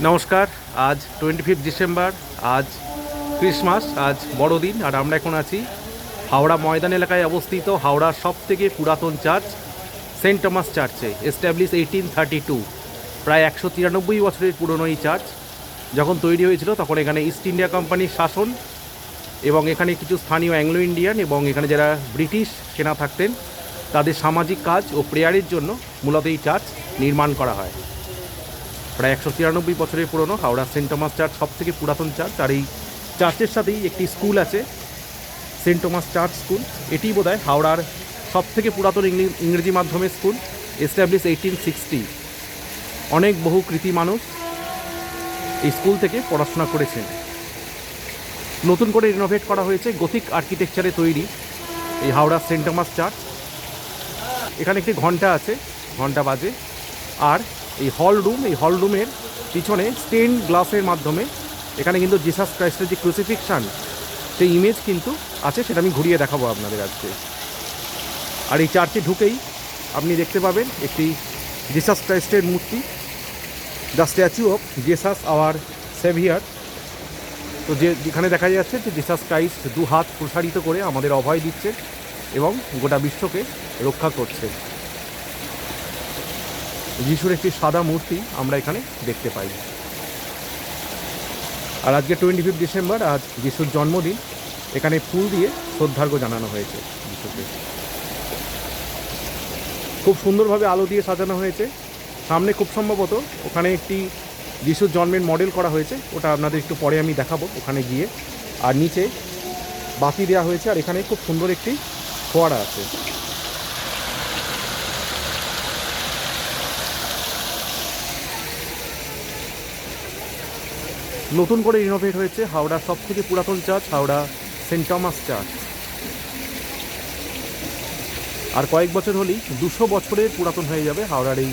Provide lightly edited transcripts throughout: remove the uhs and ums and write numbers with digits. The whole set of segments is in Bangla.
নমস্কার। আজ 25 ডিসেম্বর, আজ ক্রিসমাস, আজ বড়দিন। আর আমরা এখন আছি হাওড়া ময়দান এলাকায় অবস্থিত হাওড়ার সবথেকে পুরাতন চার্চ সেন্ট টমাস চার্চে। এস্টাবলিশ 1832, প্রায় 193 বছরের পুরনো এই চার্চ। যখন তৈরি হয়েছিল তখন এখানে ইস্ট ইন্ডিয়া কোম্পানির শাসন এবং এখানে কিছু স্থানীয় অ্যাংলো ইন্ডিয়ান এবং এখানে যারা ব্রিটিশ সেনা থাকতেন তাদের সামাজিক কাজ ও প্রেয়ারের জন্য মূলত এই চার্চ নির্মাণ করা হয়। প্রায় 193 বছরের পুরনো হাওড়া সেন্ট টমাস চার্চ সবথেকে পুরাতন চার্চ। আর এই চার্চের সাথেই একটি স্কুল আছে, সেন্ট টমাস চার্চ স্কুল। এটি বোধহয় হাওড়ার সবথেকে পুরাতন ইংরেজি মাধ্যমের স্কুল, এস্টাবলিশ 1860। অনেক বহু কৃতি মানুষ এই স্কুল থেকে পড়াশোনা করেছেন। নতুন করে রিনোভেট করা হয়েছে, গথিক আর্কিটেকচারে তৈরি এই হাওড়া সেন্ট টমাস চার্চ। এখানে একটি ঘন্টা আছে, ঘন্টা বাজে। আর এই হল রুমের পিছনে স্টেন গ্লাসের মাধ্যমে এখানে কিন্তু জিসাস ক্রাইস্টের যে ক্রুসিফিকশান সেই ইমেজ কিন্তু আছে, সেটা আমি ঘুরিয়ে দেখাবো আপনাদের আজকে। আর এই চার্চে ঢুকেই আপনি দেখতে পাবেন একটি জিসাস ক্রাইস্টের মূর্তি, the statue of Jesus our saviour. তো যেখানে দেখা যাচ্ছে যে জিসাস ক্রাইস্ট দু হাত প্রসারিত করে আমাদের অভয় দিচ্ছে এবং গোটা বিশ্বকে রক্ষা করছে। যিশুর একটি সাদা মূর্তি আমরা এখানে দেখতে পাই। আর আজকে 25 ডিসেম্বর, আজ যিশুর জন্মদিন। এখানে ফুল দিয়ে শ্রদ্ধার্ঘ্য জানানো হয়েছে যিশুকে। খুব সুন্দরভাবে আলো দিয়ে সাজানো হয়েছে। সামনে খুব সম্ভবত ওখানে একটি যিশুর জন্মের মডেল করা হয়েছে, ওটা আপনাদের একটু পরে আমি দেখাবো ওখানে গিয়ে। আর নিচে বাতি দেওয়া হয়েছে, আর এখানে খুব সুন্দর একটি ফোয়ারা আছে। নতুন করে রিনোভেট হয়েছে হাওড়ার সবথেকে পুরাতন church, Howrah Saint Thomas church. আর কয়েক বছর হলেই 200 বছরের পুরাতন হয়ে যাবে হাওড়ার এই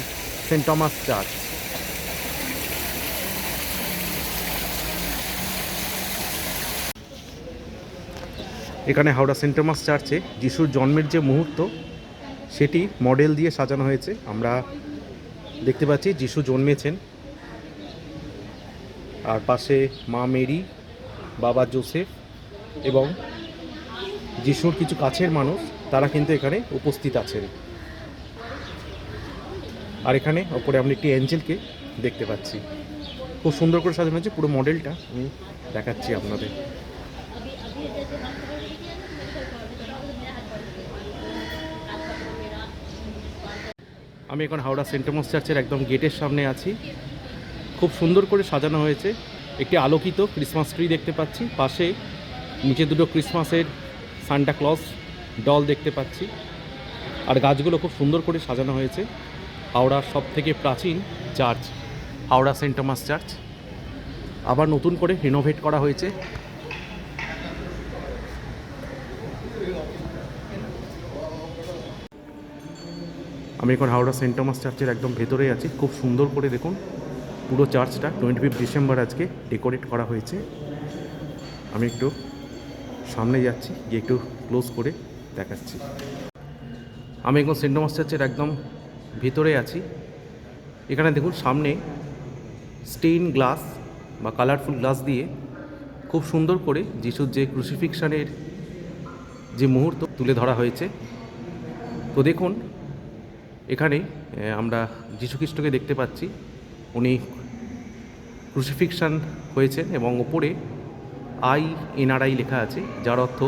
সেন্ট টমাস চার্চ। এখানে হাওড়া সেন্ট টমাস চার্চে যিশুর জন্মের যে মুহূর্ত সেটি মডেল দিয়ে সাজানো হয়েছে। আমরা দেখতে পাচ্ছি যিশু জন্মেছেন, আর পাশে মা মেরি, বাবা জোসেফ এবং যিশুর কিছু কাছের মানুষ তারা কিন্তু এখানে উপস্থিত আছেন। আর এখানে ওপরে আমরা একটি অ্যাঞ্জেলকে দেখতে পাচ্ছি। খুব সুন্দর করে সাজানো হয়েছে, পুরো মডেলটা আমি দেখাচ্ছি আপনাদের। আমি এখন হাওড়া সেন্ট টমাস চার্চের একদম গেটের সামনে আছি। খুব সুন্দর করে সাজানো হয়েছে। একটি আলোকিত ক্রিসমাস ট্রি দেখতে পাচ্ছি, পাশে নিচে দুটো ক্রিসমাসের সান্টা ক্লজ ডল দেখতে পাচ্ছি। আর গাছগুলো খুব সুন্দর করে সাজানো হয়েছে। হাওড়ার সবথেকে প্রাচীন church Howrah Saint Thomas church আবার নতুন করে রিনোভেট করা হয়েছে। আমি এখন হাওড়া সেন্ট টমাস চার্চের একদম ভেতরেই আছি। খুব সুন্দর করে দেখুন পুরো চার্চটা 25 ডিসেম্বর আজকে ডেকোরেট করা হয়েছে। আমি একটু সামনে যাচ্ছি, গিয়ে একটু ক্লোজ করে দেখাচ্ছি। আমি এখন সেন্ট টমাস চার্চের একদম ভেতরে আছি। এখানে দেখুন সামনে স্টেইন গ্লাস বা কালারফুল গ্লাস দিয়ে খুব সুন্দর করে যিশুর যে ক্রুসিফিকশানের যে মুহূর্ত তুলে ধরা হয়েছে। তো দেখুন এখানে আমরা যীশুখ্রিস্টকে দেখতে পাচ্ছি, উনি ক্রুসিফিকশান হয়েছেন এবং ওপরে INRI লেখা আছে, যার অর্থ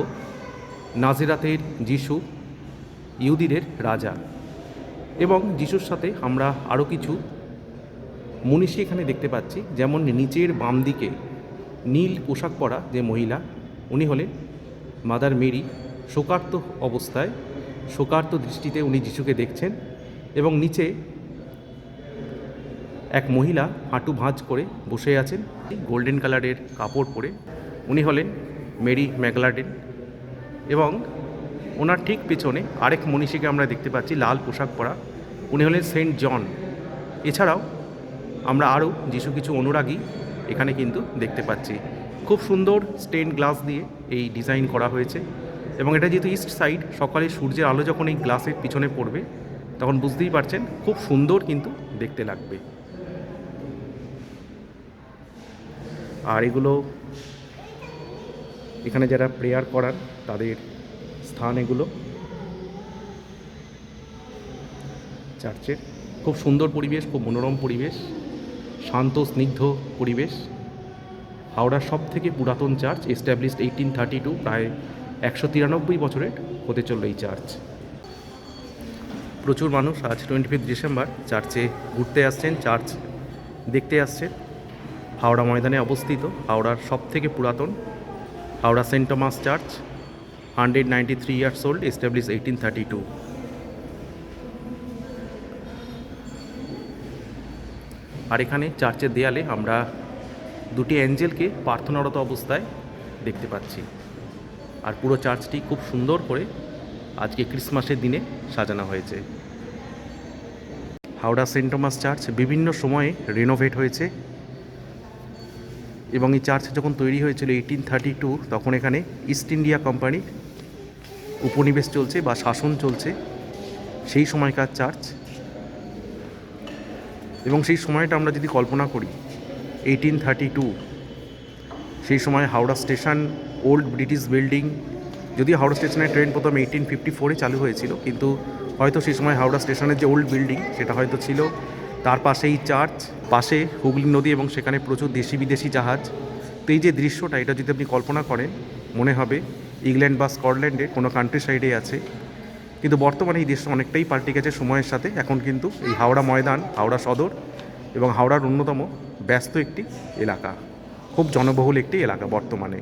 নাজেরাতের যিশু, ইহুদিদের রাজা। এবং যিশুর সাথে আমরা আরও কিছু মনীষী এখানে দেখতে পাচ্ছি, যেমন নিচের বাম দিকে নীল পোশাক পরা যে মহিলা, উনি হলেন মাদার মেরি। শোকার্ত অবস্থায়, শোকার্ত দৃষ্টিতে উনি যিশুকে দেখছেন। এবং নিচে এক মহিলা হাঁটু ভাঁজ করে বসে আছেন, গোল্ডেন কালারের কাপড় পরে। উনি হলেন মেরি ম্যাগডালেন। এবং ওনার ঠিক পেছনে আরেক মনীষীকে আমরা দেখতে পাচ্ছি লাল পোশাক পরা, উনি হলেন সেন্ট জন। এছাড়াও আমরা আরও যিশু কিছু অনুরাগী এখানে কিন্তু দেখতে পাচ্ছি। খুব সুন্দর স্টেন গ্লাস দিয়ে এই ডিজাইন করা হয়েছে। এবং এটা যেহেতু ইস্ট সাইড, সকালে সূর্যের আলো যখন এই গ্লাসের পিছনে পড়বে তখন বুঝতেই পারছেন খুব সুন্দর কিন্তু দেখতে লাগবে। আর এগুলো এখানে যারা প্রেয়ার করান তাদের স্থান এগুলো চার্চের। খুব সুন্দর পরিবেশ, খুব মনোরম পরিবেশ, শান্ত স্নিগ্ধ পরিবেশ। হাওড়ার সব থেকে পুরাতন চার্চ, এস্টাবলিশড 1832, প্রায় 193 বছরের হতে চলল এই চার্চ। প্রচুর মানুষ আজ 25 ডিসেম্বর চার্চে ঘুরতে আসছেন, চার্চ দেখতে আসছেন। হাওড়া ময়দানে অবস্থিত হাওড়ার সব থেকে পুরাতন Howrah Saint Thomas church, 193 years old, established 1832। আর এখানে চার্চের দেয়ালে আমরা দুটি অ্যাঞ্জেলকে প্রার্থনারত অবস্থায় দেখতে পাচ্ছি। আর পুরো চার্চটি খুব সুন্দর করে আজকে ক্রিসমাসের দিনে সাজানো হয়েছে। হাওড়া সেন্ট টমাস চার্চ বিভিন্ন সময়ে রিনোভেট হয়েছে এবং এই চার্চ যখন তৈরি হয়েছিল 1832, তখন এখানে ইস্ট ইন্ডিয়া কোম্পানির উপনিবেশ চলছে বা শাসন চলছে, সেই সময়কার চার্চ। এবং সেই সময়টা আমরা যদি কল্পনা করি 1832, সেই সময় Howrah station, old British building, যদিও হাওড়া স্টেশনের ট্রেন প্রথম 1854-এ চালু হয়েছিল, কিন্তু হয়তো সেই সময় হাওড়া স্টেশনের যে ওল্ড বিল্ডিং সেটা হয়তো ছিল, তার পাশেই চার্চ, পাশে হুগলি নদী এবং সেখানে প্রচুর দেশি বিদেশি জাহাজ। তো এই যে দৃশ্যটা, এটা যদি আপনি কল্পনা করেন মনে হবে ইংল্যান্ড বা স্কটল্যান্ডের কোনো কান্ট্রি সাইডে আছে। কিন্তু বর্তমানে এই দৃশ্য অনেকটাই পাল্টে গেছে সময়ের সাথে। এখন কিন্তু এই হাওড়া ময়দান, হাওড়া সদর এবং হাওড়ার অন্যতম ব্যস্ত একটি এলাকা, খুব জনবহুল একটি এলাকা বর্তমানে।